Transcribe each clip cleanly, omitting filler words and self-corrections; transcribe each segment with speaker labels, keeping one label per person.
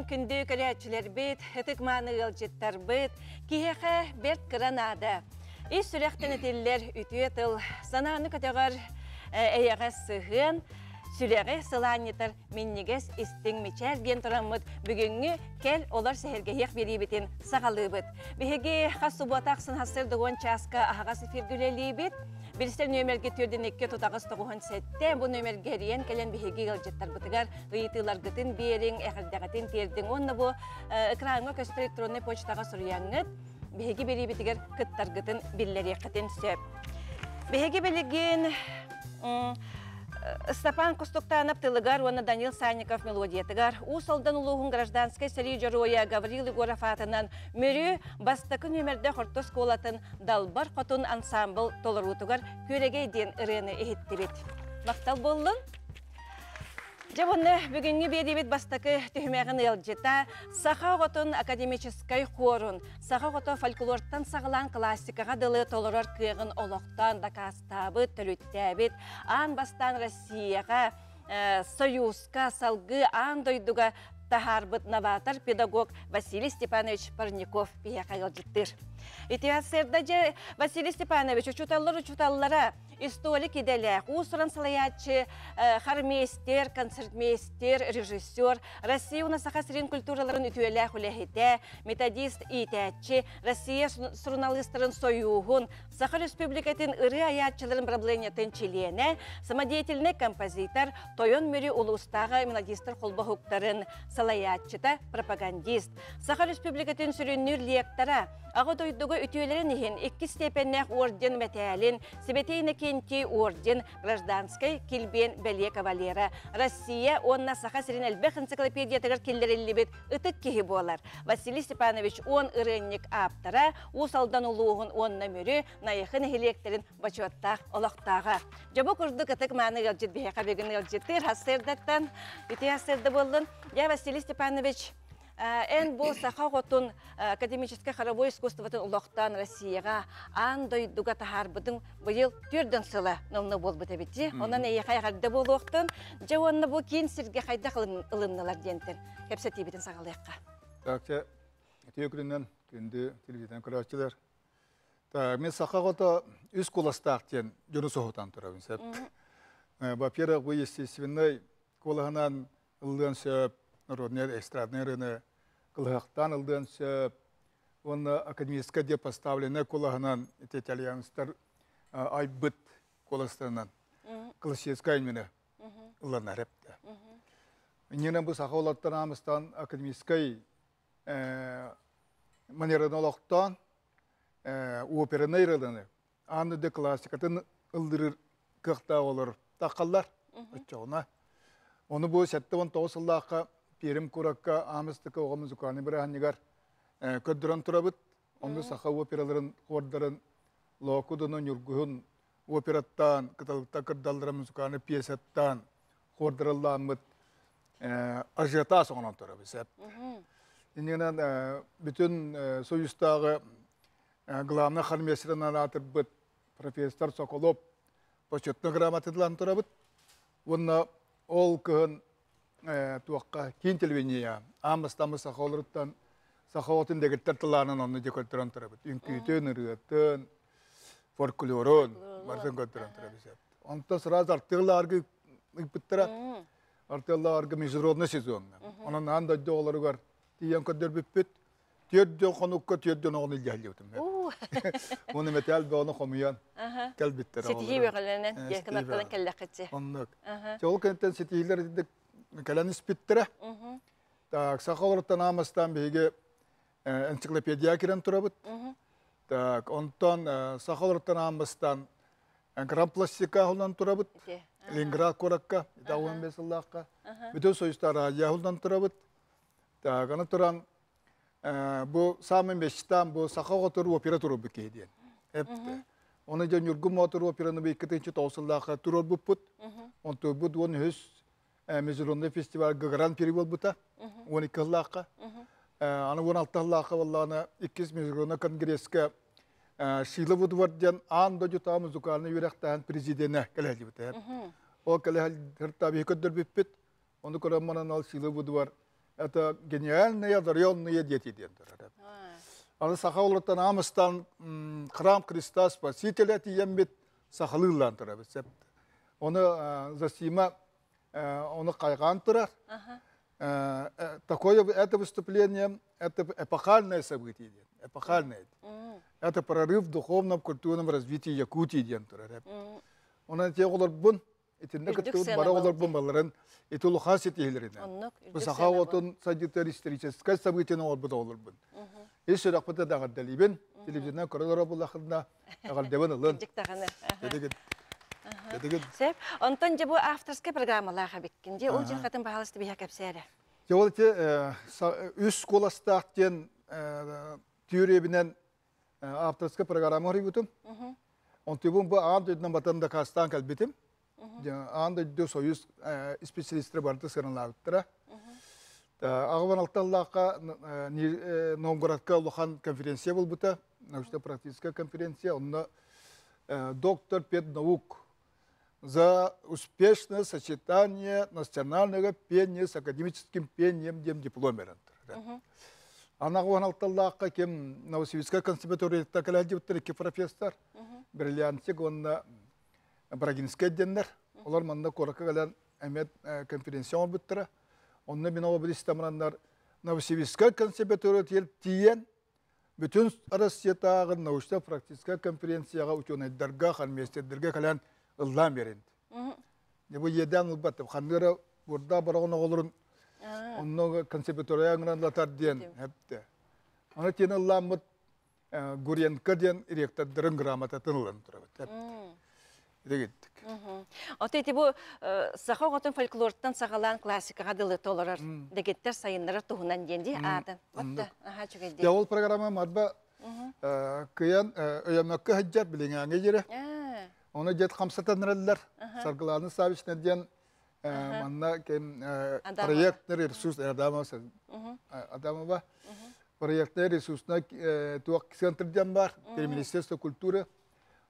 Speaker 1: күнді көрәтчілер бет, әтік ылжеттар бет, кихеқе берт кыранада. Ис сүрәқтен әтелілер үті етіл, сананы көтеғар әйеға сығын, сүләғі сыланетір меннегес істің мечәл бен тұрамыд бүгінгі кәл олар сәхерге еқ бері бетін сағалы бұд. Бігеге қасы бұатақсын хасырды он часқа ағасы фергілелі бет, Білістер нөмерге түрден екке тұтағыз тұғын сәтті, бұл нөмерге рейен кәлен бігеге ғылжеттар бұтығар, ұйытылар ғытын берің, әқілдіғатын тердің. Онны бұл экранға көстір электронный почтаға сұрияңыд, бігеге бері бітігер күттар ғытын біллері қытын сөп. Бігеге білеген Стапан Костуктанов тылыгар, оны Данил Санников мелодиятыгар. Усалдан улуғын гражданской сәрі жыруя Гаврил Егоров атынан мөрі бастықы нөмерді қорттос қолатын далбар қотын ансамбл толырутыгар көрегей ден ұрыны ехетті бет. Мақтал болын? Жабонны бүгінгі бедебет бастықы түхімәғін елжета, Саха қотын академическай хорын, Саха қоты фольклорттан сағылан классикаға дылы толырар күйеғін олықтан дакастабы төліттәбет, ан бастан Россияға, Союзка, салғы, ан дойдуға тахарбыт новатор педагог Василий Степанович Парников пияқайыл жыттыр. Итиасырда же Василий Степанович учуталлара историк иделя, усуран салаячы, хармейстер, концертмейстер, режиссер, Россия у нас сахасырин культураларын ütüелі хүләхеті, методист итәтчі, Россия журналистерин союғын, Саха Республикатын ыры аятчыларын проблемиятын чилене, самодеятельный композитор, тойон мөрі улустағы мелодистер қолбахуктарын салаятчыта пропагандист, Саха Республикатын сүріннүр лектара, ағы дойдығы ütüелерін ехен 2 степеннәк орден мәтәлін, себетейні кенти орден, гражданской килбен бәле кавалера. Россия, онна Саха сирин әлбәқ энциклопедиятығыр келдерелі бет ұтық кехі болар. Василий Степанович он ырынник аптара, усалдан ұлуғын онна мөрі, найықын электерін бачуаттақ олақтаға. Жабы күрдік ұтық мәні ғылжет, бейқа бегін ғылжеттір, хасырдаттан, үте хасырды болдың. Я Василий Степанович, Эн бұл Саха қотын академическое хоровое искусствотын ұлықтан Россияға андай дуға тахарбыдың бұйыл түрдің сылы нұлны бол бұта бетті. Онан әйе қайғарды бол оқтын, жа онны бұл кейін сірге қайдақ ылымнылар дентін. Кәпсәті бетін сағалайыққа.
Speaker 2: Тәкте, түйекірінен күнді телевизиядан көрәтшілер. Мен Саха қоты үз қоластақ ден жөні соғытан тұрабын сәп. Во-первых, бұл естественный қолығынан ылдың сөп, народный эстрадный рынок, кылыктан ылдын сөп, оны академическа деп поставлены колағынан итальянстар айбыт коластарынан классическай мені ыллан әрепті. Менен бұл Саха олаттан амыстан академическай манераны олақтан операны ирылыны, аны де классикатын ылдырыр кықта олар тақалар. Оны бұл сәтті 19 ыллаққа Перім көракка амыстықы оға музыканы бір әнігар көддірін тұрабыт. Онды Саха операларын, қордарын, лоқудының үргіхін операттан, кыталықта кырдалдыра музыканы пьесаттан, қордырылламыт ажиата соңынан тұрабы сәп. Инегінен бүтін Союзтағы главны хармесірінен атырбыт профессор Соколов почетны грамотыдылан тұрабыт. Онна ол кығын туаққа кейін телевизия, амыстамы Саха олырыттан Саха отын дегеттер тыланын оны де көттірін тұрабыт. Үнкүйтін, ұрғыттын, фольклорын, барсын көттірін тұрабыт. Онта сыраз артығыларғы үпіттіра, артығыларғы международный сезон. Onun anda doğaları var. Diyen kadar büyük. Tiyadın konukka tiyadın onu ilgileniyordum. Onu metal ve onu komuyan. Kalbitter.
Speaker 1: Setiyi bekleyen yakınaktan kellekçi.
Speaker 2: Onluk. Çoğu kentten setiyiler dedik. Kalan ispittere. Tak sakalardan amastan bir ensiklopediya kiran turabıt. Tak ondan sakalardan amastan Grand plastika olan turabıt. Leningrad korakka, dağın besalakka. Bütün soyustara yahuldan turabıt. Tak ana turan bu samin beşten bu sakağatır opera turu kediyen. Hepte. Onu can yurgun motor operanı bir ketinci tavsallakka turu buput. On tu bud on hüs Mezurunda festival Grand Prix buta. On ikallakka. Ana on altallakka vallana ikiz Mezurunda kongreska Şiile Woodward'dan anda juta muzukarını yürekten prezidene kaleci biter. O kaleci tabii kadar bipit. Onu kuramana al Şiile Woodward это гениальные, одаренные дети. Аны саха олаттан амыстан храм Христа Спасителя тиембит сахалылан тұрабы. Оны засима, оны қайған тұрар. Такое это выступление, это эпохальное событие. Эпохальное. Это прорыв в духовном, культурном развитии Якутии. Оны те олар бұн, итинне кіттігін бара олар бұн баларын, ити лухан сетейлеріне. Саха отын сагитаристическое событие олар бұда олар бұн. Иші рақпыты дағыр дәлейбен, телевизионнан көрілері бұл ақырында ағалдебін ұлын.
Speaker 1: Сәп, онтан же бұл авторская программаларға беккенде, ол жен қатын бағалысты бейі кәпсәрі?
Speaker 2: Ол те, үш қоластақтен түйребінен авторская программа ғыры бұтым. Онты бұн бұл ағын дөйдінің батында қастан кәлбетім. Ағын дөйді союз специалистері барды сырынла бұттыра. Ағыван алталлаққа Новгородқа ұлыған конференция бұл бұта, научно-практическая конференция, онына доктор педнаук за успешное сочетание национального пения с академическим пением дипломерен. Ағыван алталлаққа кем Новосибирская консерваторияда кәләді бұттыр екі профессор, бриллиантик, онына Брагинская деннер, олар маңна қораққа кәлән әмет конференция бұттыра. Онна мен оба білістамырандар Новосибирская консерватория тиен бүтін Россиятағы научно-практическая конференцияға ученайдарға, ханместердерге кәлән ұллан беренді. Бұл еден ұлбаттым. Ханғыры бұрда барағына олырын онны консерватория аңыранлатар ден. Оны тен ұллан бұд Гуренко ден иректардырын грамотатын ұлан тұрабыд. Дегеттік.
Speaker 1: Отети бұл сақа ғотын фольклорттан сағалан классикаға дылы толырар. Дегеттер сайынлары тұғынан денде ады.
Speaker 2: Ол программа мадба кыян өйемеккі хыджат білің аңы жері. Оны жет қамсатан рәлілер. Сарғыланы сабишіне ден манна проекттер ресурс Адамова. Проекттер ресурсына туақ центрден бар. Министерство культуры.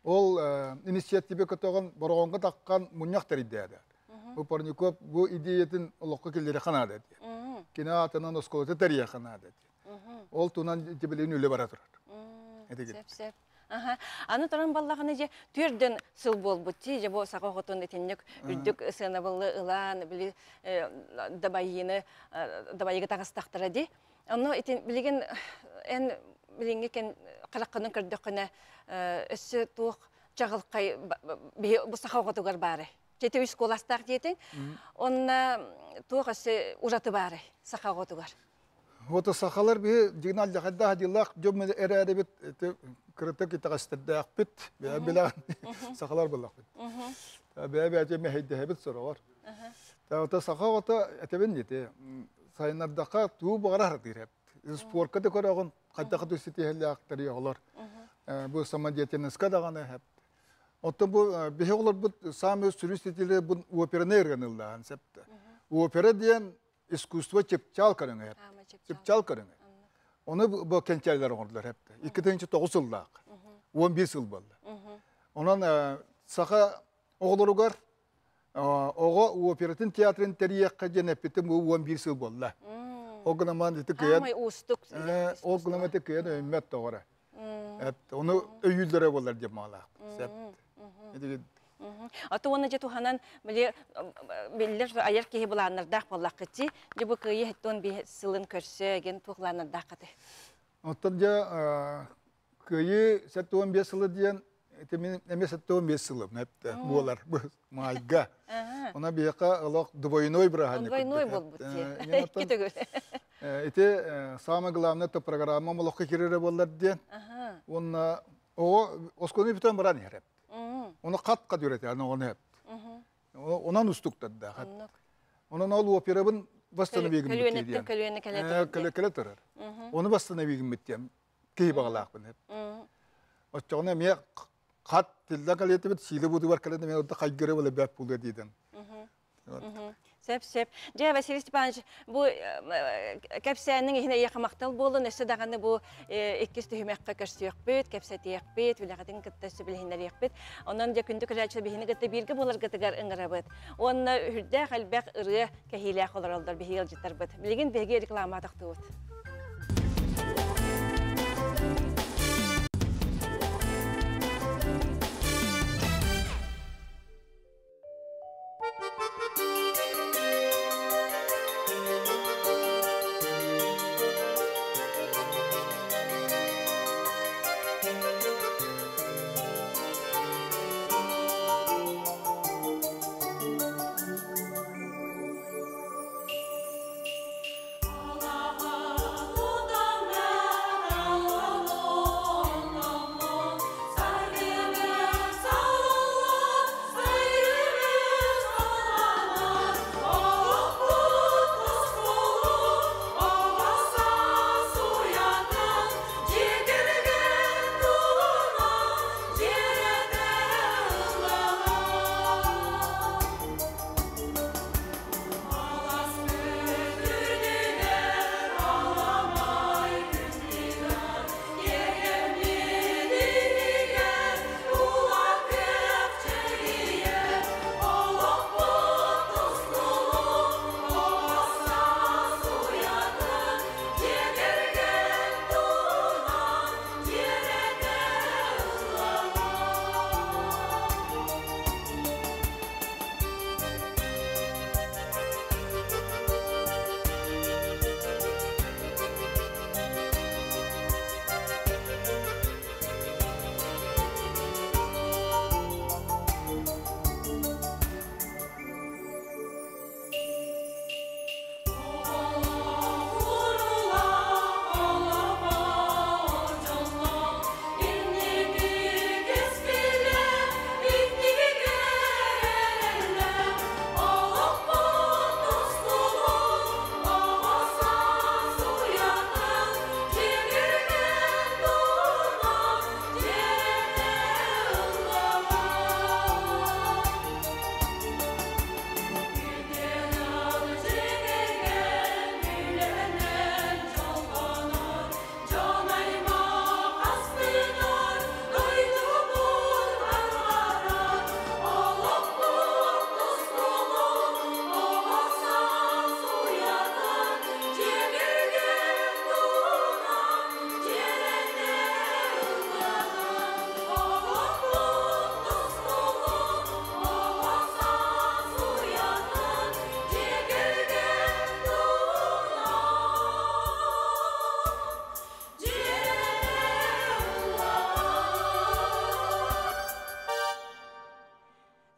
Speaker 2: Ол инициативе көтөген борогонга таккан муньяктар идеяда. Бу Парников бу идеятын улукка келдере ханады. Кина атынан осколоты тария ханады. Ол тунан жебелен үле бара турат.
Speaker 1: Сеп. Аны торан баллаганы же түрден сыл болбутти, же бу сага готон этенник үрдүк сынабылы ылан били дабайыга тагыстактыра ди. Аны этен билген эн билинге кен каракканын көрдөккөнө өссө туох чагылкай бу сахаготугар бары. Жете үс коластак диетин. Онна туох өссө ужаты бары сахаготугар.
Speaker 2: Вот сахалар би дигнал жагда хадиллах жом эрәде бит кыртык итагастырда акпит била сахалар булак бит. Бәбә җеме хәйдә бит соралар. Та сахагота әтебен дите. Сайнардака туу багарар диреп. Спортка да көрөгөн кайда кыды сетеле актары алар. Бу самодеятельностька даганы хәп. Отто бу бехолар бу самы сүрүстетеле бу опернер гынылдан септе. Опера дигән искусство чепчал караңа. Чепчал караңа. Оны бу кенчәләр оңдылар хәп. 2009 елда 15 ел булды. Онан саха оглоругар ого оператын театрын терияққа женеппетім 11 ел болды. Оғынаман еті күйен.
Speaker 1: Амай устук.
Speaker 2: Оғынаман еті күйен өймет тоғыры. Оны өйілдері болар деп мағалақ.
Speaker 1: Аты оны же туханан беллер аяр кейі бұланырдақ болақ кетті. Же бұл күйі хеттон бей сылын көрсе ген тухланырдақ қаты.
Speaker 2: Оттан же күйі 15 жылы дейін Эмес 15 жылы болар майга. Она бияқа алақ двойной брахан.
Speaker 1: Двойной бол бұтте.
Speaker 2: Эти самое главное то программа молоко кирere болар ден. Онна о осконы битен баран хереп. Оны кат юрете, оны хеп. Онан устуктады. Онан ал операбын восстановигим битти. Көлөнөттөн турар. Оны восстановигим битти. Кей багалакпын хеп. Очоны ме кат тилда калете бит силе буду бар калете мен орда кайгыра боло бап булды дейден.
Speaker 1: Сеп. Же Василий Степанович, бу кепсәнең ихне якмактал болу, нәрсә даганы бу иккис төһмәккә кәшсәк бит, кепсә тиек бит, виләгәтен китәсе билһиннәр як бит. Оннан да күндә күрәчә бихине гәтә бирге булар гәтәгәр иңрабыт. Онны хүрдә хәлбәк ыры кәһилә холаралдар бихил җитәр бит. Билеген беге реклама тактыт.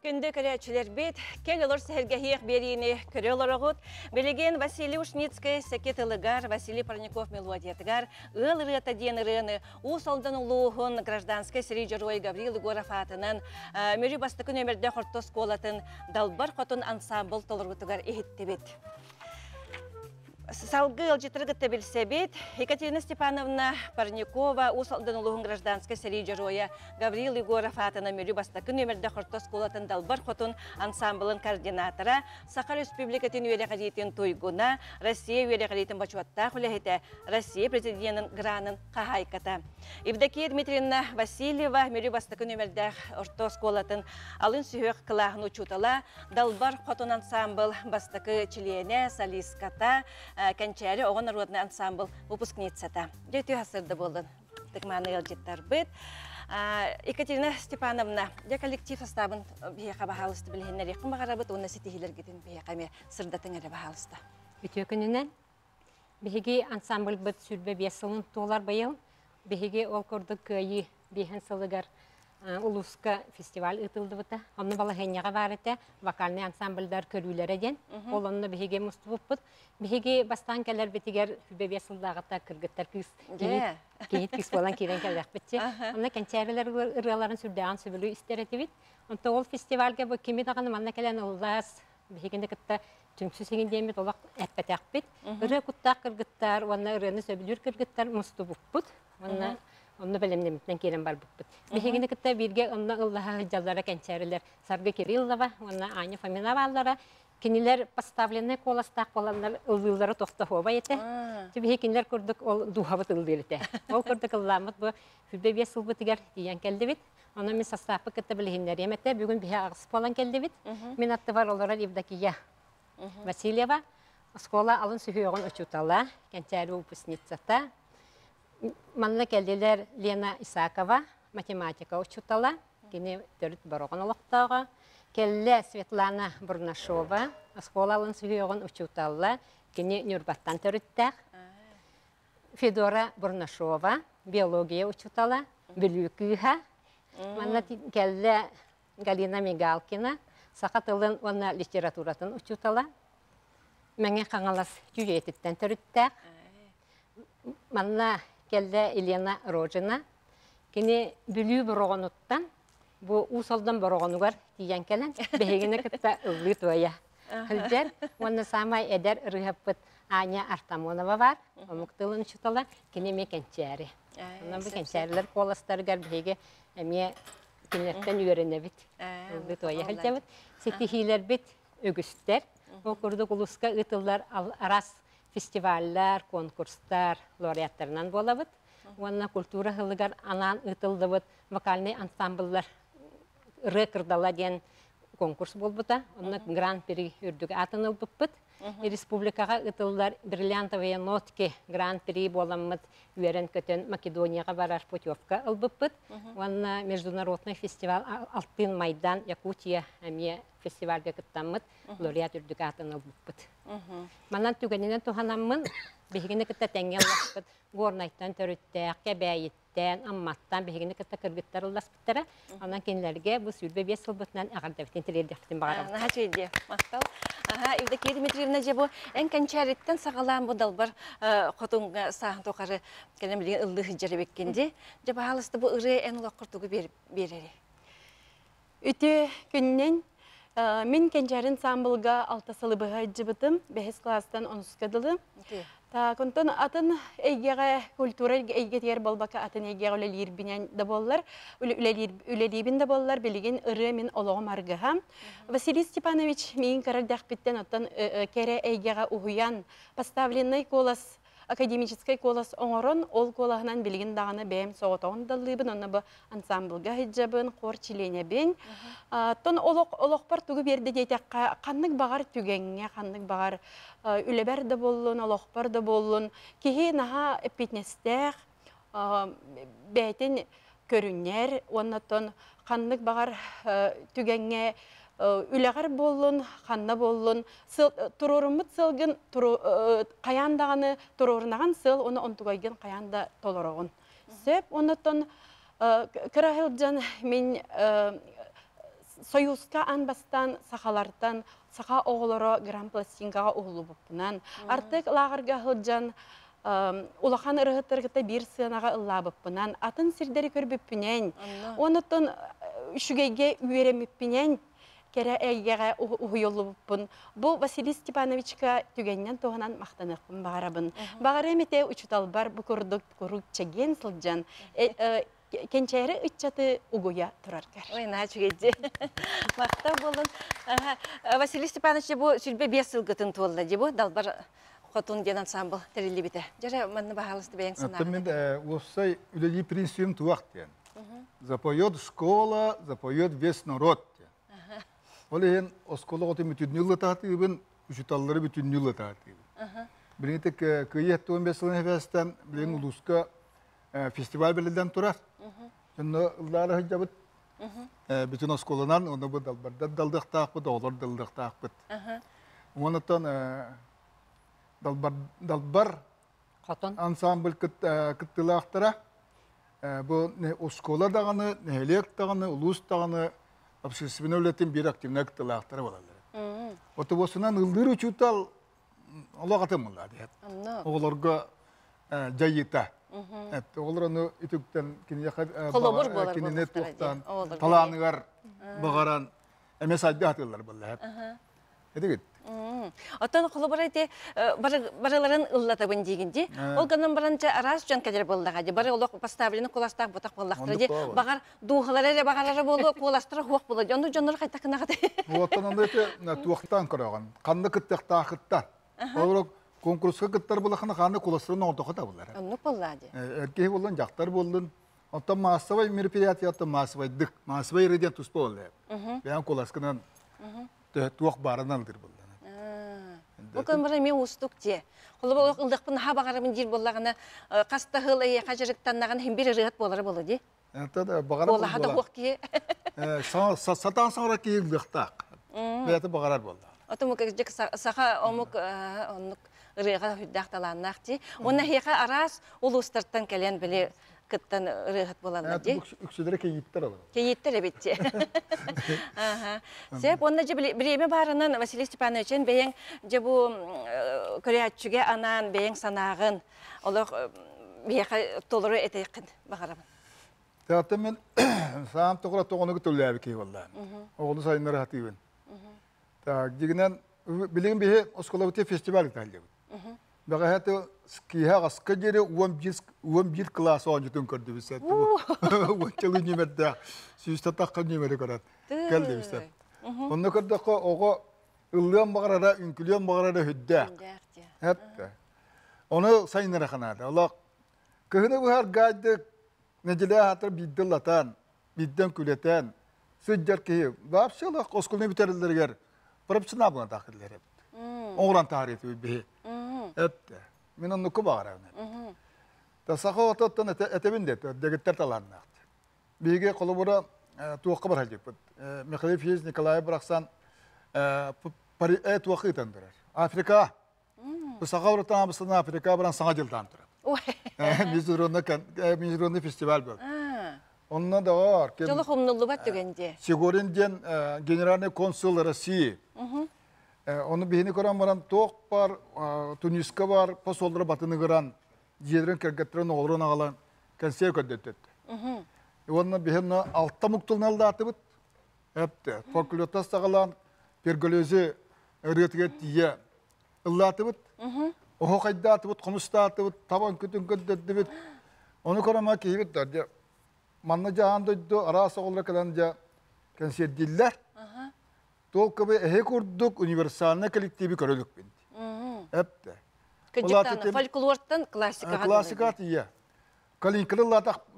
Speaker 1: Күнді көрәчілер бет, кел олар сәргәхиек берейіне көрі оларығыт. Білеген Василий Ушницкий, Секет Илыгар, Василий Парников мелодиятыгар, ыл рыта ден рыны, усалдан улуғын гражданской сирижерой Гаврил Егоров атынан, мөрі бастықы нөмірді қортос қолатын далбар қотын ансамбл толырғытыгар ехетті бет. Салгы алжитыргыты білсебет, Екатерина Степановна Парникова, усалдан улуғын гражданской сирижероя Гаврил Егоров атынан мөрі бастықы нөмірді қортос қолатын далбар қотын ансамблын координатора, Сахар Республикатын үйеріғалетін тойгуна, Россия үйеріғалетін бачуатта құләхеті, Россия президентінің гранын қағайката. Евдокия Дмитриевна Васильева мөрі бастықы нөмірді қортос қолатын алын сүйек қылағын учутала, далбар қотын ансамбл бастықы члене, солистката, Кончари оған народный ансамбл выпускницата. Жеті ғасырды болдың. Тікманы елжеттар бұд. Екатерина Степановна, коллектив составын бейеқа бағалысты білгенлер еқін бағара бұд, оны сетігілер кетен бейеқаме сырдатын әрі бағалысты.
Speaker 3: Өте күнінен, бейге ансамбл бұд сүрбе бесілін тоғылар байыл, бейге ол көрді көйі бейхен сылығар Улуска фестиваль ытылды бұта. Онны бала хенеға бар еті, вокальный ансамбльдар көрілер еден. Ол онны бейге мұсты бұппыд. Бейге бастан кәлер бетігер хүбебе сылдағыта кіргіттар күйіс. Кейт күйіс болан кейден кәлдәқ бітче. Онны кәнчәрілер ұрғаларын сүрдіған сөбілі істер еті бит. Онты ол фестивальге бұл кеме дағаны манна кәлен ұлдас. Бейгенде кітті түңсі сеген деймет олақ әппәтәқ бит. Үрі құттақ кіргіттар, онны үріні сөбілер кіргіттар мұсты бұппыд. Onu bilimden kiren var bu. Bihigini kitta birge onna Allah'a jallara kençeriler. Sargı Kirillova, onna Anya Faminavalara, Кинилер поставленный коластақ боланlar ылдылары тоқтахоба ете. Түбі кинилер көрдік ол духабыт ылдылыте. Ол көрдік ылламыт бұл хүлбе бес ылбытыгер дейін келді бит. Оны мен састапы кітті білігіндер еметті. Бүгін бе ағыс болан келді бит. Мен атты бар олара Евдокия Васильева. Скола алын сүйеғын ұчутала. Кәнчәрі выпускницата. Манна келділер Лена Исакова. Математика ұчутала. Кені төріт бароғын олықтауға. Келле Светлана Бурнашова, сколалын сүйеғын учуталла, кені Нюрбаттан төріттәк. Федора Бурнашова, биология учутала, бүлікіға. Манна келле Галина Мигалкина, сақатылын онна литературатын учутала. Мәңе қаңалас жүжетіттен төріттәк. Манна келле Елена Рожина, кені бүлі бұрғыныттан, bu usaldan barağanıgar diyen kelen behegine kıtta ıvlıt oya. Hılcar, onu samay eder rıhapıt Anya Artamonova var. O muktılın çutala kine mekençeri. Ondan bu kençeriler kolastar gar behege emiye kinerten öğrenebit. Ivlıt oya hılcar. Setihiler bit ögüster. O kurduk uluska ıtıllar aras festivaller, konkurslar, laureatlarından bolabıt. Onunla kultura hılıgar anan ıtıldıbıt vokalni ansambıllar rekordala diyen konkurs bolbuta. Onunla Grand Prix ürdük atınıl bıppıt. Республикаға ытылдар бриллиантовые нотки Grand Prix боламыт үйерен көтен Македонияға барар путевка ылбыппыт. Онна международный фестиваль Алтын Майдан Якутия әме фестивальге кыттамыт лауреат үрдік атыныл быппыт. Манан түгенінен туханамын бігіні кытта тәңген лақпыт. Горнайттан төріттәк, кәбәйіттен, амматтан бігіні кытта кыргыттар ұлдаспыттара. Онан кенлерге бұл сүрбе 5 сыл бұтынан ағардабеттен тірелдектен бағарам.
Speaker 1: Нәчеде, мақтал. Евдокия Дмитриевна же бұл ән кәнчәреттен сағалан бұдал бар қотыңға сағын тоқары кәлемілген ұлды жәрі беккенде. Же бағалысты бұл ұры ән ұлақ құртуғы берері.
Speaker 4: Үті күннен мен кәнчәрін самбылға алтасылы бұға жібітім, 5 кластан 10 кадылы. Контон атын эйгеге культура эйгетер болбака атын эйгеге үлелир бинен да боллар, үлелибин да боллар, билеген ыры мен олоғым аргыға. Василий Степанович мен карагдақ биттен оттан кере эйгеге угуян поставленный колас, академический колас оңорон, ол колағынан билеген дағаны бәйім соғытауын далыбын, онна бұл ансамблға хиджабын, қор чиленебін. Тон олоқпар түгі берді дейтек қаннық бағар түгенге, қаннық бағар үлебер де болын, олоқпар да болын. Кеге наға эппетнестер, бәйтін көрінер, оннаттон қаннық бағар түгенге үләғар болын, қанна болын. Тұрорымыт сылғын, қаяндағаны тұрорынаған сыл, оны онтуғайген қаянда толырағын. Сөп, оннаттон кірағылджан мен Союзка анбастан сақалардан, сақа оғылары гран-пластингаға оғылы бұппынан. Артық лағырға ғылджан улахан ырғыттырғыта бір сынаға ұлла бұппынан. Атын сірдері көрбіппінен, оныттың үшігейге үйереміппінен кәрі әйгеға ұғыйолы бұппын. Бұл Василий Степановичка түгеннен тоғынан мақтанықпын бағарабын. Бағары әмете ұчытал бар бұл көрдік чәген сылджан. Кенчәрі үтчаты угуя тұраркар.
Speaker 1: Ой, нәчігейді. Мақтау болын. Василий Степанович, бұл сүрбе 5 сылғытын туылды. Бұл далбар қотын ден ансамбл тәрелі біті. Жары мәнні бағалысты бәйін сынағы.
Speaker 2: Мен осай үлелі принципім туақ ден. Запоет школа, запоет весь народ. Ол ең оскола қоты мүтіннілі тағатығын, үшіталылары бүтіннілі тағатығын. Бірінетік көйетті 15 сылын әфәстен білен ұлысқа фестиваль белелден турар. Жонно ыллары хыжабыт. Бүтүн осколунан оны бу далбарда далдык таакпыт, олар далдык таакпыт. Онотон далбар ансамбль кыттылаактара бу оскола даганы, нелек даганы, улус даганы общественный өлетін бир активный кыттылаактара болалар. Отобосунан ылдыр учутал олагатымылар дейт. Оларга жайыта. Олар оны үтіктен кеніне тоқтан, таланығар бағаран әмес әлді атылар бұл. Әдігіт,
Speaker 1: Оттан қолы барайды барыларын ыллатабын дегенде, ол ғанын баранча арас жан кәдер болдыға де, бары олық поставлены қоластақ бұтақ болдақтыры де, бағар дұғылары әрі бағарары болу, қоластыры хуақ болу, жоны жоныр қайта қына қады.
Speaker 2: Оттан онда ете туақтан көреген, қанды күттіқта қыттар. Олар конкурсқа күттар болақына қанды қоластырын ордықы да болар.
Speaker 1: Онық болады.
Speaker 2: Әркей болын, жақтар болын. Оттан массовай мероприятия, оттан массовай реден тұспа олы. Бәйін қоласқынан туақ барын алдыр болды.
Speaker 1: Бұл көмірі мен ұстық де. Қолы бұл ұлдықпын ха бағарымын дер болағына қаста ғыл әйе қажырықтаннаған хембері рығат болары болды де. Болы хада қоқ ке.
Speaker 2: Сатан саңыра кейі ұлдықтақ. Бәйті бағарар болды.
Speaker 1: Отым жек сақа омық рыға хүддақталаннақ де. Оны хеқа арас ол ұстарттан кәлен біле кыттан рыгат болалар де.
Speaker 2: Үксүдері кейіттер алыр.
Speaker 1: Кейіттер әбетте. Сеп, онда же біреме барынан Василий Степановичен бәйін же бұл көрәтшіге анан бәйін санағын, олық бейқа толыры әтейқін бағарамын.
Speaker 2: Театты мен сағам тоқыра тоғыны күтілі әбі кей болды. Оғыны сайынлары хативен. Дегінен, білігін бейі Оскола өте фестиваль күтәлі. Бәға әті кейі ғасқа жері 11 класс оған жүтін көрді бісет. Өтчелі немерді, сүйісті таққа немері көрді. Кәлді бісет. Оны көрді оғы ұллыған бағарара, үнкіліған бағарара хүдді. Әтті. Оны сайынлары қанады. Олақ, көхіні бұхар ғайды нәжілі атыр бидді латан, бидден күлетен, сөйдер кейі. Бапсы олақ, Осколны бітерілдергер, бұрыпсына бұған тақырлер әпті. Оғыран тағыреті өйбе. Әпті. Мен оны көп ағырауын. Сақы отаттан әтебін деді, дегеттер таларынақты. Бейге қолы бұра туаққа бар әлдек бұд. Михаил Физ Николай Брақсан туақы етендірер. Африка. Сақы ұраттан абыстан Африка баран саңа жылдан тұрады. Международный фестиваль бұл. Онына да var.
Speaker 1: Жолы құмнылы бат дегенде.
Speaker 2: Сигуринден генеральный консул России. Onu bihini koran varan toq var, Tuniska var, pasolları batını kıran, jederin kergetlerin oğlurun ağalan konser köddettet. Onun bihini altta muktulun aldı atıbıt. Hepti. Folklotas sağalan, pergolözü ırgıtget diye ıllı atıbıt. Oho kayda atıbıt, komusta atıbıt, taban kütün köddettet. Onu korama keyifet der. Manna jahan doydu, arası olarak kalanca konser diller. Толковы экурдук универсальный коллективы көрөлүк бен. Эпте.
Speaker 1: Кыжыктан фольклордан классикага.
Speaker 2: Классикат ия. Калинкалы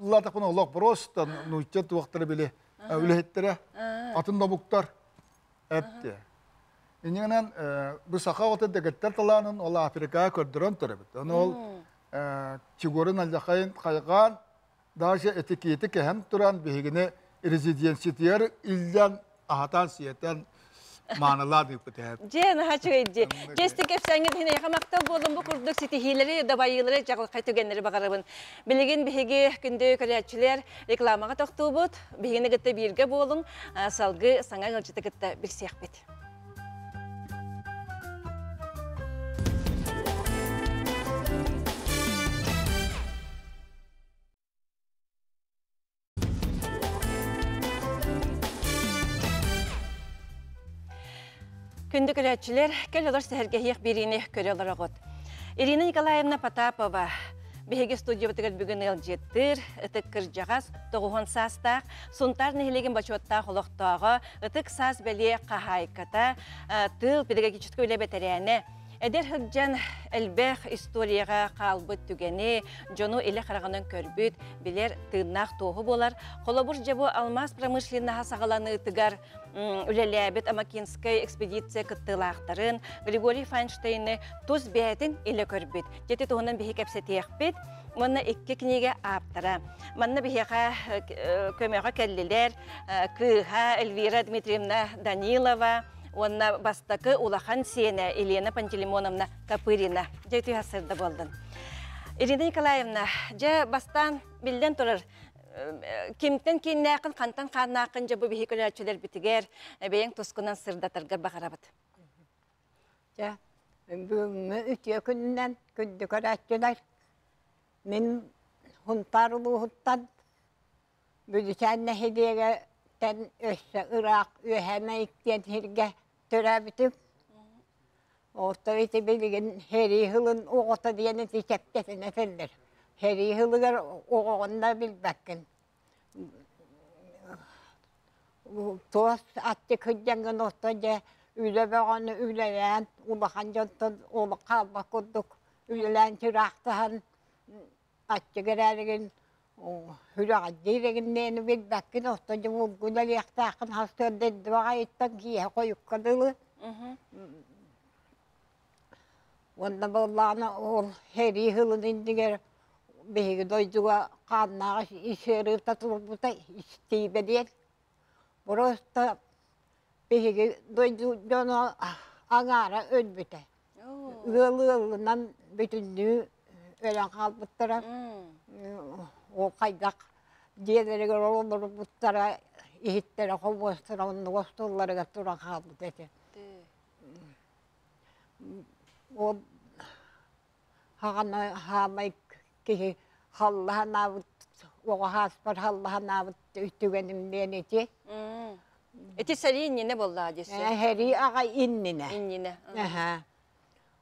Speaker 2: латак буна лок просто нучет вактыры биле. Өлөһеттере. Атын добуктар. Эпте. Иненен бу сахаваты дегеттер таланын ол Африкага көрдөрөн төрөбүт. Аны ол чигорун алжакайын кайган даже этикети кем туран бегине резиденциятер илден ahatan siyeten manalar deyip biter.
Speaker 1: Je na haçıydı. Kestik efsane dine yakamakta bolun bu kurduk sitihileri da bayıları jagıl kaytıgenleri bagarabın. Bilegen bihege günde körәтчилер reklamaga toktubut. Bihene gitte birge bolun. Salgı sana gılçıta gitte bir siyahbet. Күнді көрәтшілер, кәл олар сәргейек беріне көрелер оғыд. Ирина Николаевна Потапова, бігеге студия бітігіл бүгін елжеттір, үтік кіржағас, тоғуған састақ, сұнтар нехелеген бачуаттақ олықтағы, үтік сас бәле қағайката, тыл педагоги чүткі өлі бәтәрәне, Әдер хыджан әлбәқ историяға қалбыт түгені, жону елі қарағанын көрбіт, білер тыыннақ тоғы болар. Қолабур жабу алмаз промышленнаға сағаланы тыгар үлеләбет Амакинскай экспедиция кыттылақтарын, Григорий Файнштейны тұз бәтін елі көрбіт. Жеті тоғынан бейі кәпсеті еқпет, мұнна екі книге аптара. Мұнна бейіға көмеға кәлілер, Кыға Эльвира Дмитриевна Данилова, Онна бастакы улахан сена Елена Пантелеймоновна Капырина. Жайты хасырда болдын. Ирина Николаевна, жа бастан білден тұрыр. Кемтен кейіннәқін, қантан қаннақын жа бұл бейкөләтшілер бітігер, бейін тұсқынан сырдатырғыр бағарабыд.
Speaker 5: Жа, бүгінгі үтіе күнінен күнді көрәтшілер. Мен хұнтар ұлы хұттан бүдісәнне хедеге тән өссі Ирақ өйәмә иктен херге төрәбітіп. Orta iti bilgin heri hılın oğota diyeni tikepkesine feller. Heri hılıgar oğunda bilbekkin. Toz attı kıccangın otaca üle bağını üleyen ulahan jonton ulu kalba kurduk. Üleyen çıraqtahan attı gerergin hüraciregin neyini bilbekkin otaca vulguna liyaktaqın hastör dedi vağa ettan kiye koyuk kadılı. Onda bollana ol heri hılın indiger begi doyduğa kannağa işerip tatılıp da istibe değil. Burası begi doydu jona agara ölbüte. Iğılından bütünlüğü ölen kalbıttara o kaydak diyeleri olur buttara ihittere kovostura onu vostulları gattura kalbıt ete. O hana hamay ki Allah'a nabıt o haspar Allah'a nabıt üstügenim deneci.
Speaker 1: Eti sari ne bolla adesi?
Speaker 5: Heri ağa innine.
Speaker 1: İnnine.
Speaker 5: Aha.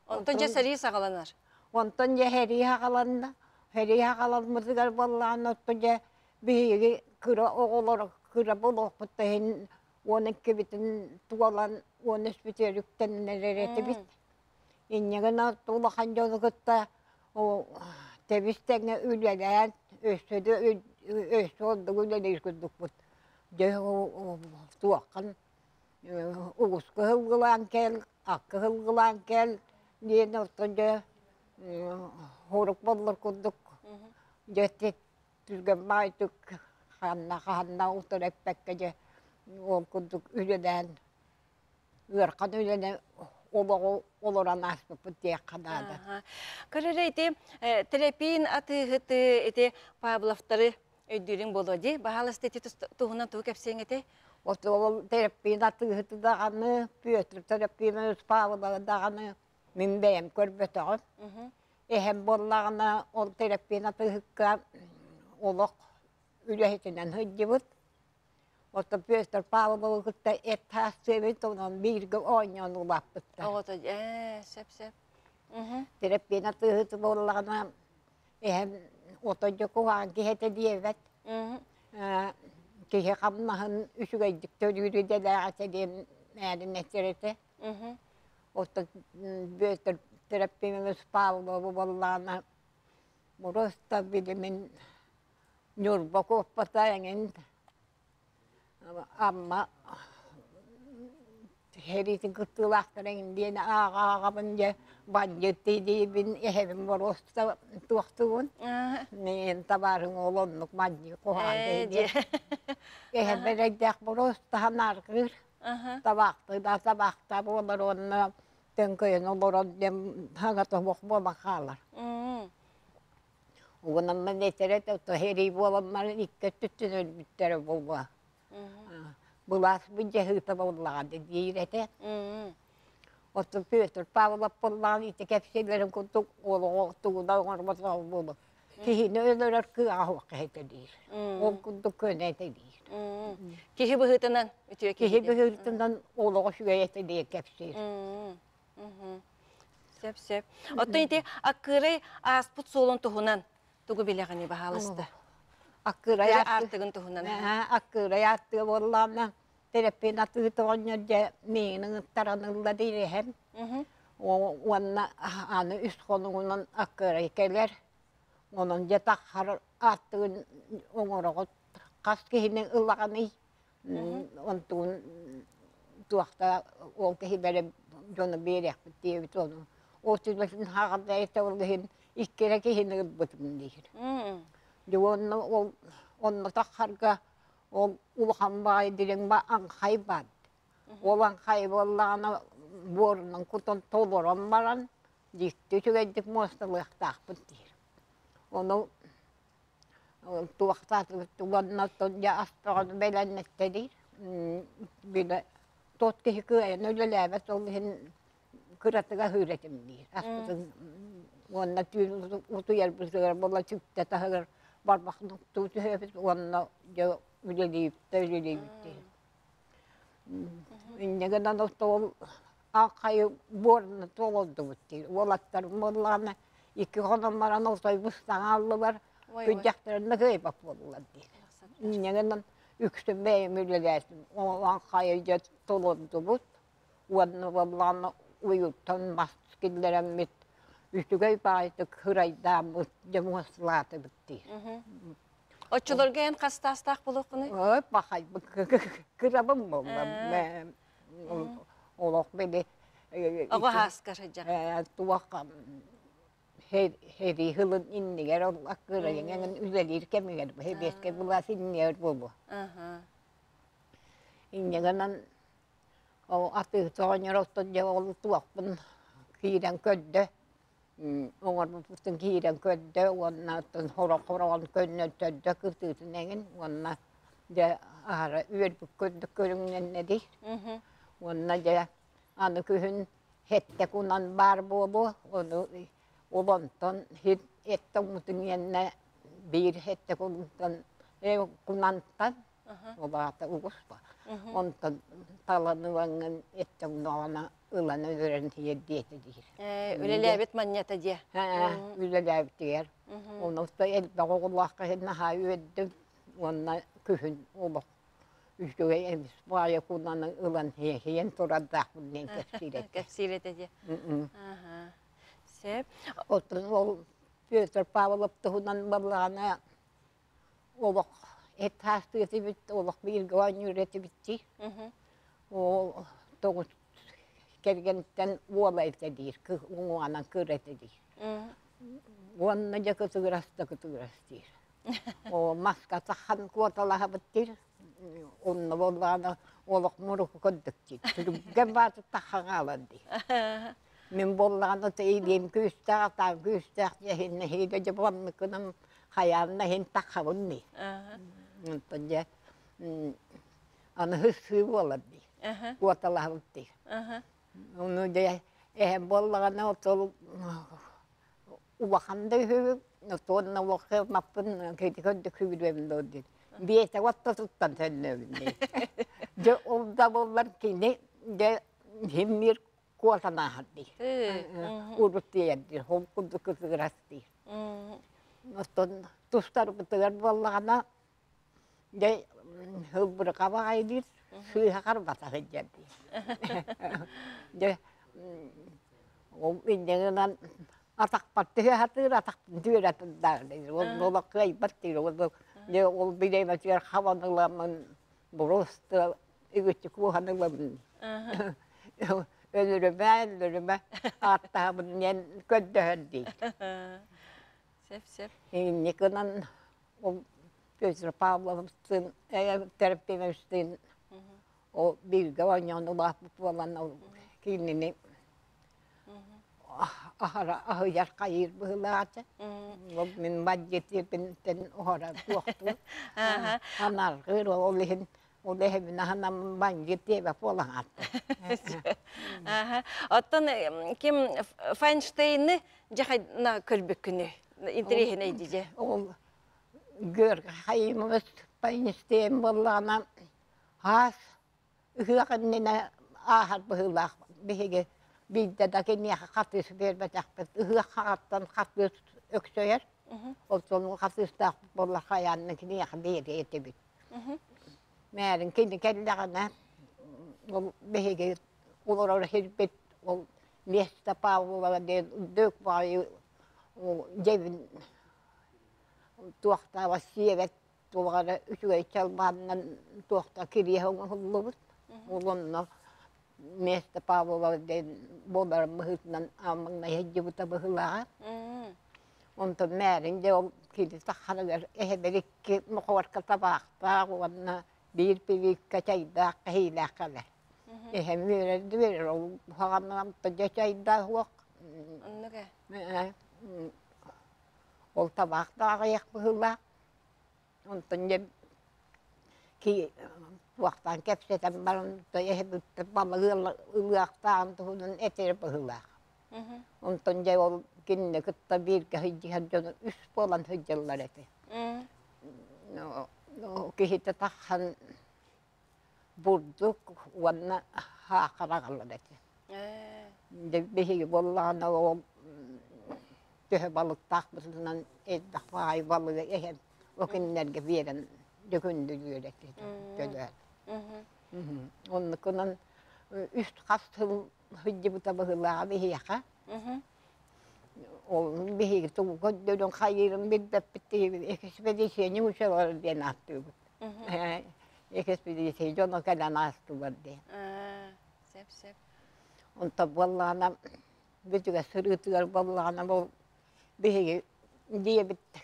Speaker 1: Ondan sari sağlanar.
Speaker 5: Ondan ya heri haqalanna. Heri haqalanmızıgar vallahi nottoja bir kıra oğulur kıra buluq butahin onun kibitin tuvalan onun spiterükten nerereti bit. İnnegana tuğlahan yolgutta o tebistenge ülelen ösödü ösö oldu ülelir küldük but. De o tuğakan uğuska hılgılan kel, akka hılgılan kel diye nottoja horuk bollar küldük. Jötet tüzgen baytık hanna utur ekpekkece ol küldük ülelen ırkan ülelen oloran aspıpı diye kadadı.
Speaker 1: Karara eti terapin atı hıtı eti Pavlovları ödürün bolodu. Bahalıs eti tuğuna tuğ kepsen eti.
Speaker 5: O terapin atı hıtı dağını, Piyotr terapin öz Pavlovları dağını minbeyem körbötağım. Ehem bollağına ol terapin atı hıkka oluk ülehetinden hıccıbıt. O da Piyotr Pavlovları hıtta et hasebet onun birge oynayan ulapıttı.
Speaker 1: O da sep.
Speaker 5: Terapin atı hıtı bollağına ehem otocu kuhan kihete diyevet. Kihe kamnahın üşügeydik törüyü de lağasedin neyden neserete. O da Piyotr terapimiz Pavlovları bollağına burası bilimin nurba kopatayın. Ama heritin kıtılakların diye ağa bence bancıttı diye bin ehevim burası tuğtuğun. Neyin tabarın oğlunluk bancı kohan diye. Ehevberek burası daha narkır. Tabakta bolar onunla tünköyün olur onunla hagata bok bakarlar. Onun ben neteret o heri bolanların ikke tüttün ölbütleri bulma. Bulas bir cehıta bolladı diyete. O da Piyotr Pavlov bollan ite kepselerin kutuk olu tuğda ormasa bulu. Kihini ölür kı ahvak hete değil. O kutuk könete değil.
Speaker 1: Kihi bıhıtından ütüye
Speaker 5: Kihi bıhıtından olu şüyete diye kepsir.
Speaker 1: Sep. Otta iti akkırı asput solun tuhunan tuğu bileğini bahalısdı.
Speaker 5: Akkıra
Speaker 1: Artıgın tuhunan.
Speaker 5: Akkıra yattı bollan terapin atı toğunca neyinin taranılla değil hem. Onun anı üst konunun akkıra keler. Onun yataklar attığın onuruğu kas kihinin ılağını ontun tuğda o kihi böyle jonu berek diye bitonu. O tüzlesin haqda ete olhin ikkere kihinin ılbıtım değil. Onu takarga o ulhan bay diren ba ankay bad. O ankay bollağına borunun kutun tolurum baran dikti tügedik mostalık takpıt değil. Onu tuğaktatı tuğanna tonca aspağını belennette değil. Bile tot kihi kıyan öyle levet olhin kıratıga hüretim değil. Aspağın onunla tüyün utu yerbizler bolla tüpte tahır. Barbak noktuğu hepsi onunla üleleyip değil. Ne kadar da Akayı borunu doldu bitti. Olatlarım bollağına iki konumların olsay bustan aldılar. Güceklerinde gıybak boldular değil. İnegenden üksün beyim ülelesim. O akayı doldu bit. Onu bollağına uyuttan maskillerim bit. Üstü gıybaydık hıraydan bit. Demonstratı bitti.
Speaker 1: Oçularga en kastastak bulup bunu.
Speaker 5: Öp bakay, kırabım boldu. Olak beni
Speaker 1: Oğu haskaracak.
Speaker 5: tuvakkam heri hılın inniger olak kırayın en üzelir kemiger hebeske bulas inniger bulu. İnnigenen o atı soğanyor otun ya olu tuvakkın kiren köddü. Oğur bu kiren köddü, onna horon könnö töddü kırtısın engin, onna de ara üyer bu köddü körüngnen ne değil. Onna de anı kühün hette kunan bar bolu, onu olonton hit ette mutun yenne bir hette kunantan, o bağıta uğuspa. Ondan talanıvanın ettim doğana ılan öğren diye diyeti değil.
Speaker 1: Ülelebet manyata diye.
Speaker 5: Ülelebet diyer. Onu da elbette Allah'a henna ödüm. Ona kühün oluk. Üstüge emis baya kullanın ılan heyen toradak bunun kesiret.
Speaker 1: Kesiret diye. Sep.
Speaker 5: Otun ol Peter Pavlov tuhunan balana oluk. Et hastası bitti, oluk bir güven yüreti bitti. O doğru kergenden uola etediğir, o anan kır etediğir. Onunla da kıtırastı. O maska tahan kuotalaha bittir. Onunla bollağına oluk muruk koddukçi. Türkgen batı tahan alandı. Min bollağına teyliğim küstağ, yehinne heyde cebanlıkının hayalına hen takhavunni. Ondan anı hısı oladı. Kuotalaha bittir. Onu da bollağına otolu uvakanda hüvü, otonna vakı mappın kedi köddük hüvüdüvemde oldu. Biyete vatta tuttan tennövünde. De olda bollar ki de himmir kuotana haddi. Urut diyerdi, holkundu kızırastı. Otton tustar bıtır bollağına de hıbbır kavaydır. Suya karbata hıccadı. De o indiğinden atak patı hatır atak düğretın derdi. O kayıp battı. O bilemezler havanılamın burustu ügüçü kuhanılamın. Ölürüme hatta bunun köddüğün değil.
Speaker 1: Sep.
Speaker 5: Nikinin o Peter Pavlov'ın terapimistinin o bilgi oynayan ulapıp olan o kinini ahıyar kayır bıhılaçı. O min badjeti binten ohara tuoktu. Hanar kır o lihin o lehemin hanam badjeti ve polan attı.
Speaker 1: Ottan kim Feinstein'i cahayna körbükünü intirihine edici.
Speaker 5: O gör hayımız Feinstein bollağına has hıqınına ahar bıhılaq bihige bilde de ki niye katış vermeyecek hıqattan katış öksöyer. O sonu katış da bollaq hayanını ki niye biri etibit. Meğerin kendi kendine o bihige olur hirbet o mesta pavlova de dök bayı o cebin tuokta vasiyevet tuolla yksi çalmannan tuokta kirjahon hulluvut. Ulonna miestä paavoiden bodarmahutnan ammangna hejjuvuta bahulaa. On ton määrin de on kiinni tahanagar ehberikki mokovarka tapahtaa uonna biirpivikka chaiddaakka hiilaakkalle. Eihän myydä dyöllä ollut haamanta ja chaiddaa huok.
Speaker 1: Onnuke.
Speaker 5: Ol tapahtaa ajak bahulaa. On ton je ki vuoktaan kepsetän paljon, tai ehdyttä pamma yliaktaan tuohon etelä-pohjalla. On ton je ol kinne kutta virka hydjihan jon yspuolan hydjallarete. No kihitä tahan burduk vuonna haakarakallete. Bihi bollana o töhö balık takmasından eddak vay balığı ehem. O günlerge veren dökündürüyorek göler. Onun kunan üst kastıl hıcı bu tabağıla bihi yaka. Onun bihi tuğu dönün hayırın bir de bitti. Ekspedisiyonu uçalar diye attı. Ekspedisiyonu kalan astı var diye.
Speaker 1: Sep.
Speaker 5: Onta ballana bütüge sırıtıyor ballana bu bihi diye bitti.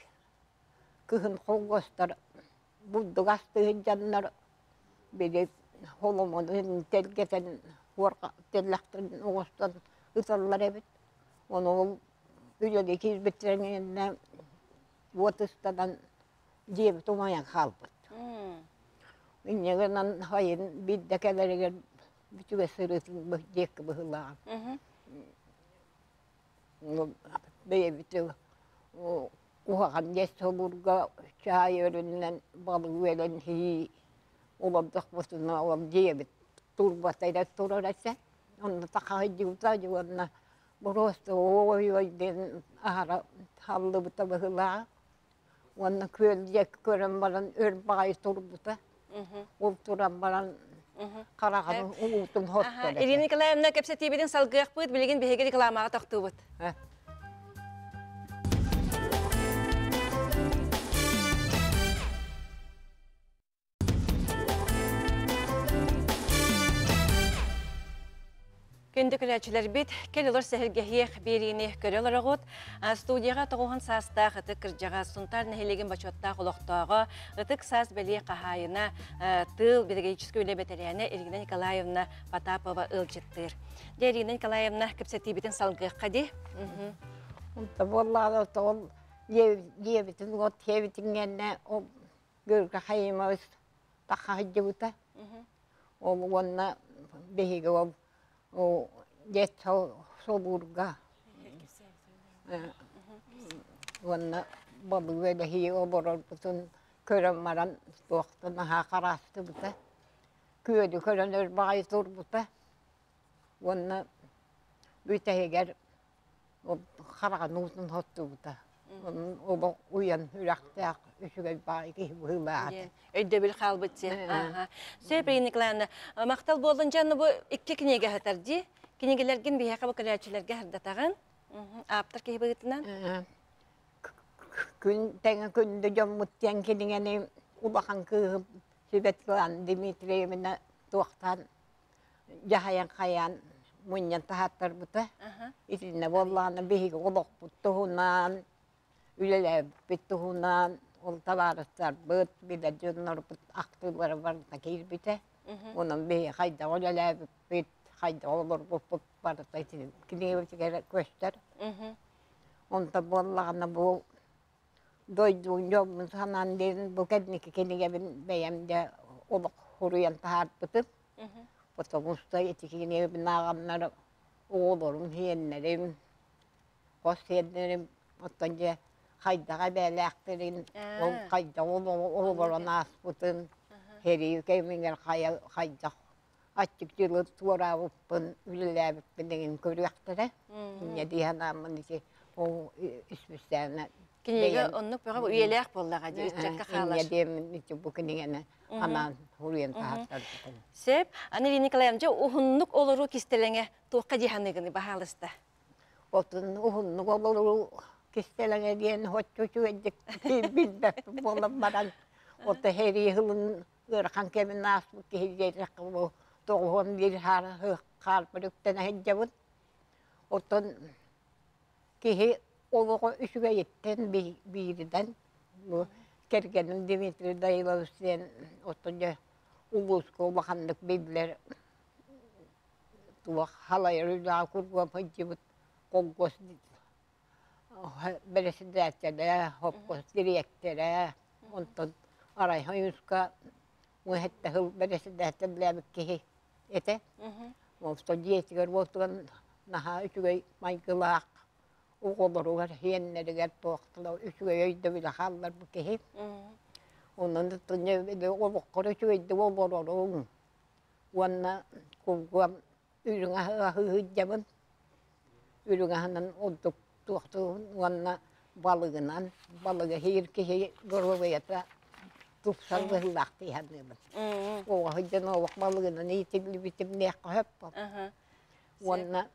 Speaker 5: Kıhın kongostar buddu gastı canlar biri holomonun telgeten horqa tellaktan oğustan ıtallar evet. Onu böyle ikiz bitirengene votıstadan diye tumayan kalbıt. İnnegenan hayın bir dekelerine bütüge sırıtın bıhcek bıhılar. Beybitti uhakan yesoburga çay öründen balık veren hi oladık basına olam diyebit turbatayda turarasa onu takayıcı utacı ona burası oy den ahara hallı bu tabağıla onu kölecek kören baran örbay turbuta ol turan baran karakanın uğutun hotta.
Speaker 1: Irina Nikolaevna kapsatibidin salgıyak bıt bilgin behegeri kalamağa taktı bıt. Kendi küleçiler bit, kelilor sehirgehiyek birini görüyorlar ağıt. Studiyaga toğuhan sastağ ıtık kırcağa suntar nehilegin başotta qoloqtağa ıtık saz beliye qahayına tıl pedagogический өлебетеряне Ирина Николаевна Потапова ылжыттыр. Ирина Николаевна кепсетибитин салгы қади?
Speaker 5: Vallahi o yebitin o tebitin gene o gölge hayımız takahıcı buta. O ona behige o get soburga. Ona balı böyle hiye o borar bütün körem maran doğduğuna ha karastı buta. Köyde körenler bayi tur buta. Ona büteger o karanutun hottu buta. O uyan hüraktak üçüge bayi ki hılaat.
Speaker 1: Öyle bir kalbıtı. Söyle Irina Nikolaevna, maqtal bolunca bu iki kinege hatardı. Kinegelergin bir haka bakılaçılarga hardatağın. Aptar ki hibıgıtından.
Speaker 5: Gün tenge günde jommutyan kinegeni ulakan kı Sibetlan Dimitrievna tuğtan jahayan kayan munyan tahattar buta. İtinne bollana bihi olok buttuhunan ülele bittuhunan ol tavarastar bıt bir de cunlar bıt aktılar var da kirbite. Onun bihi hayda olele bit hayda olur bu var da itin kinevçe göster. Onta bollana bu doyduğun yolun sanan derin bu kendiki kendine benim de oluk huruyan tahat bıtıp. Otobüste etikine binağamlar oğullarım, hiyenlerim, kosyenlerim, otanca haydağa beleklerin, hayda oğullarına asbıtın, heri yükeminger hayda. Açık yılı tuğra uppın, ülüle bippinin körüyakları. Ne diyen amın içi o üsmüslerine.
Speaker 1: Kinege onluk böyle üyelik bollağa diye ütçekka xalar.
Speaker 5: Ne diyemin içi bu kinegene aman huruyan tahatlar.
Speaker 1: Sep, Irina Nikolaevna uhunnuk oluru kistelenge tuğqa cihanıgını bahalısta.
Speaker 5: Otun uhunnuk oluru kistelenge diyen hoççuçu edecek bilbep bollamadan. Ota heri hılın ırkan kemin nasbuk ki hiceyecek bu doğum bir harpırıktan hecevun. Otun kihi oluğu üçüge yetten biriden bu Kerkenin Dimitri Dayılavus'tan otunca Ulusko bakanlık bilgiler tuğ halay rüda kurguam hıcıbıt kongos beresidiyatçada hopkos direktere ondan aray hayuska muhette hıl beresidiyatçada bilabik kihi ete ondan diyetigar voltugan naha üçüge maykılaq oğulları hiyenleri toqtılar, üçüge yöyde bile hallar bu kehip. Ondan da tünce oğulları üçüge oğulları. Ona kulguam ürüne hıhıcamın ülüğünden olduk tuğdu onunla balığından balığı hirki goruluyata tupsal hıllaktı yani. O hıcın o balığından iyitigli bitim ne hep. Onunla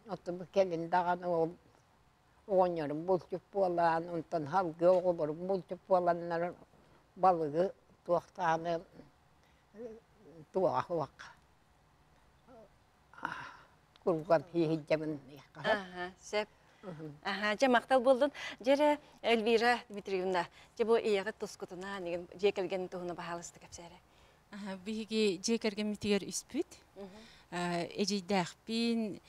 Speaker 5: oturup gelin dağını o oynuyorum bulçup olan ondan halgı olur bulçup olanlar balığı tuğtanı tuğa vak. Kurgan hicabın
Speaker 1: Sep. Je maqtal buldun. Jere Elvira Dmitrievna, je bu iyaga toskutuna negen je kelgen tuhuna bahalısты kapsere.
Speaker 6: Биги жекерген митигер үспүт. Эжейдахпин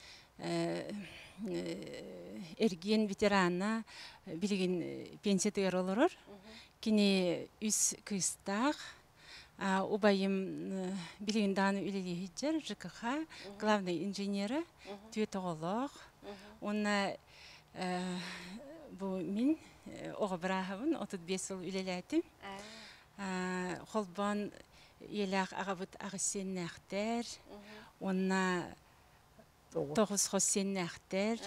Speaker 6: эрген ветерана билген пенсиятыгер олорор. Кини үс кыстак убайым билген даны үлели хиджер ЖКХ главный инженері түйетоголог. Онна бу мин ого брахабын 35 жыл үлелетим. Холбан елак агабыт агысеннахтер. Онна 9 хоссеннахтер.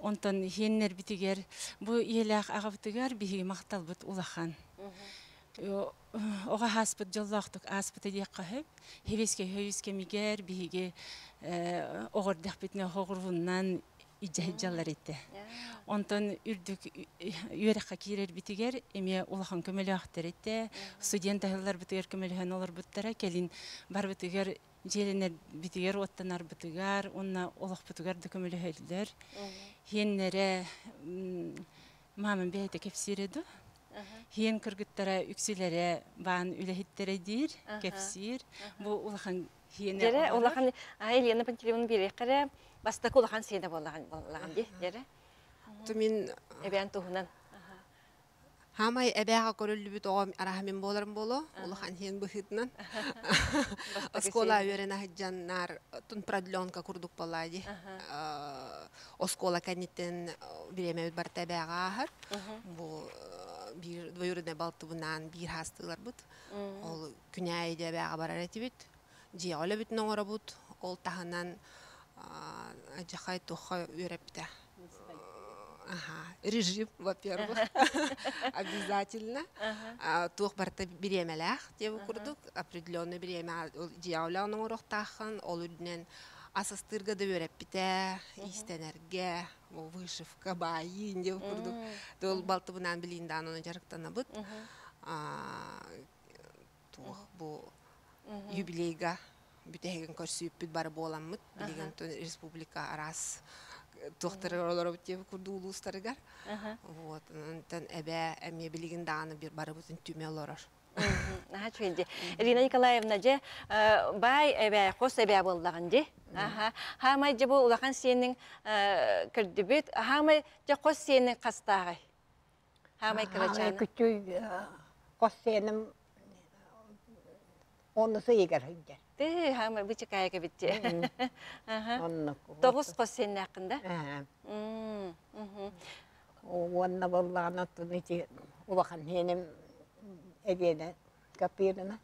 Speaker 6: Онтон хеннер битигер бу елак агабытыгар биги макталбыт улахан. Ога хаспыт жоллактык аспыт диякка хеп хевеске хевеске мигер биги огордак битне хогуруннан ижалар этти. Онтон үрдүк үйрекка кирер битигер эме улахан көмөлөктөр этти. Студент айылдар битигер көмөлөһөн олор буттара келин бар битигер желенер битигер оттанар битигер онна олох битигер көмөлөһөлдөр. Хеннере мамын бейте кепсиреду. Хен кыргыттара үксүлере баан үлехиттере дир кепсир. Бу улахан хене.
Speaker 1: Жере улахан Елена Пантелеевна берекере бастак улахан сене боллаган ди, жере.
Speaker 7: Тумин
Speaker 1: Эбен тухунан.
Speaker 7: хамай эбега көрүлүбүт огом арахамин болорун боло. Улахан хен быхытнан. Оскола үйрена хаджаннар тун продленка курдук балади. Оскола каниттен биремебит барта эбега ахар. Бу bir двоюродный балтыбынан bir hastılар бут. Ол күнәйде бәга барар этибит. Жиоле бүтүн оңора бут. Ол таханан ажахай тухай үйрәпте. Режим, во-первых. Обязательно. Тух барта биремелах деп курдук. Определенный биреме жиоле оңорох тахан. Ол үднен асастырга да үйрәпте. Истенерге. Вышивка, байын деп курдук. Дол балтыбынан билиндан оны жарыктана бут. Тух бу юбилейга бүтеген көрсүп бүт бары боламмыт. Билеген республика арас тухтары олар деп курду улустарыгар. Вот, онтан эбе эме билеген даны бир бары бутун түме олорор.
Speaker 1: Ирина Николаевна же бай эбе хос эбе болдаган же. Хамай же бу улахан сенин кирдибит. Хамай же хос сенин кастагы. Хамай кырачан.
Speaker 5: Küçük kosya'nın onu sıyıgar hınca.
Speaker 1: Те хамай бычы кайга битте.
Speaker 5: Onu.
Speaker 1: 9 хос сенин акында.
Speaker 5: Onu vallahi tutun içi ulakan henim evine kapıyına.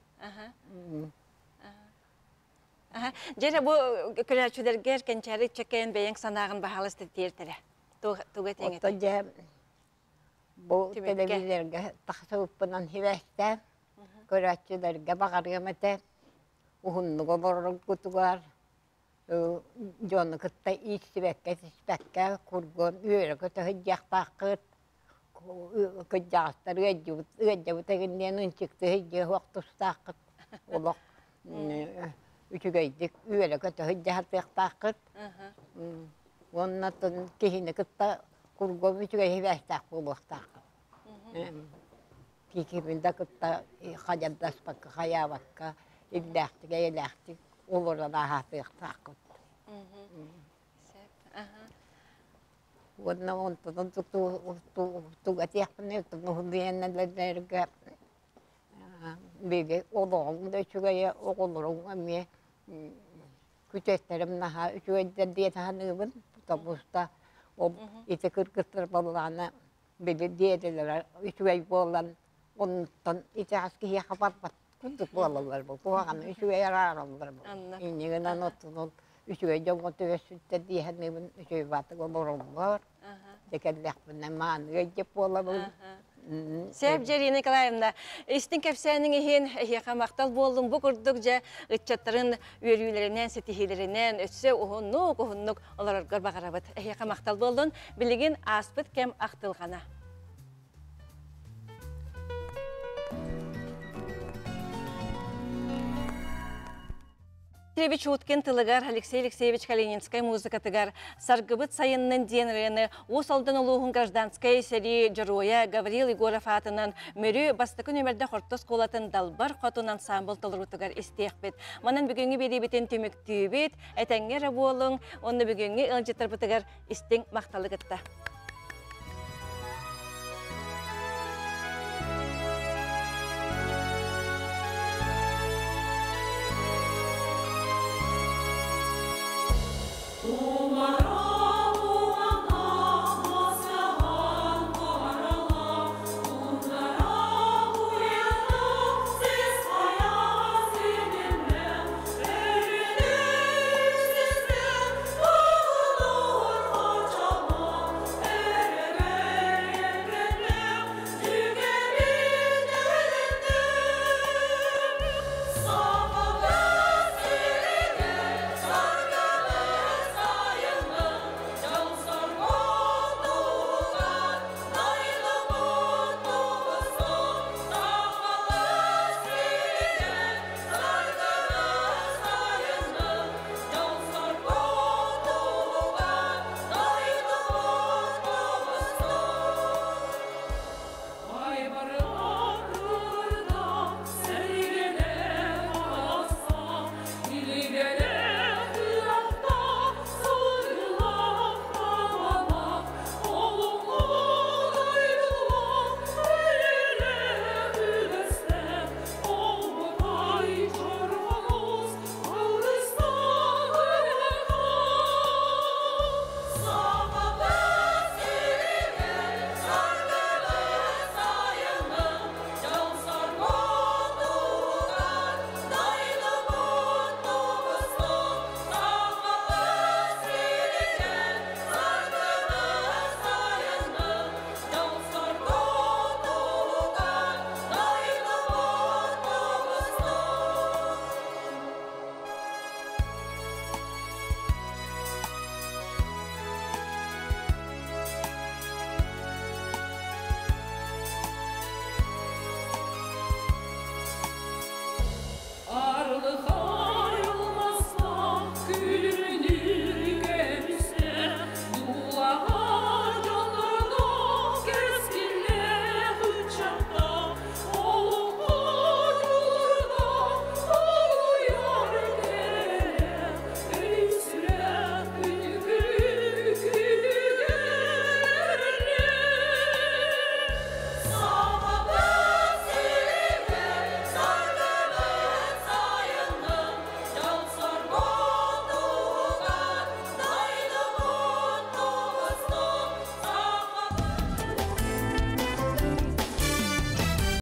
Speaker 1: Жere бу көрәчүләргә кенчәре чекән бәйән санагын баһалысты тиртере. Туга теңе.
Speaker 5: Otoca bu televizörge taksıpından hiveste köräççilerge bakarıyamete uhunluğu borun kutugar jonu kıtta içsibekke sispekke kurgun üyre kötü hıcak takıt kıcağıstır öcübüt eginden çıktı hıcı vaktus takıt olak üçügeydik üyre kötü hıcak takıt ondan kihini kıtta kurgun üçügey hiveste kulak takıt kikiminde kıtta hacaddaspakka hayavakka illahtik eylahtik olurda daha takıt Wannan ondan tu atiaqne tu muhdiyannalarga bege oğlum da şuraya oğlum amiye küçüklerim daha şuraya diye tanıdım tabusta o ite kırkıtır balana bege diyeler şuraya bolan ondan ite askiye haber bat kunduk bolalar bu. Bu an şuraya yararlanlar bu. İnegene notun Üçüge jongo tösütte diýhen üçüge batyg bolurlar. Dekellähpinne maňa gep bolabyn.
Speaker 1: Сәп Жерина Николаевна, истин кәпсәнең иһин яка мактал болдың бу курдук жа ытчаттарын өрүләреннән сетихиләреннән өтсә уһуннук олар гарбагарабыт. Яка мактал болдың билеген аспыт кем актылгана. Алексеевич Уткин тылыгар Алексей Алексеевич Калининскай музыка тыгар саргыбыт сайыннын денрені осалдан улуғын гражданскай сери жыруя Гаврил Егоров атынан мөрі бастықы нөмірді қорттос қолатын далбар қотын ансамбл тылыру тыгар истеқпет. Манан бүгінгі бедебетін төміктүйбет, әтәңгер болың, оны бүгінгі ылжеттір бұтыгар істің мақталы гытта.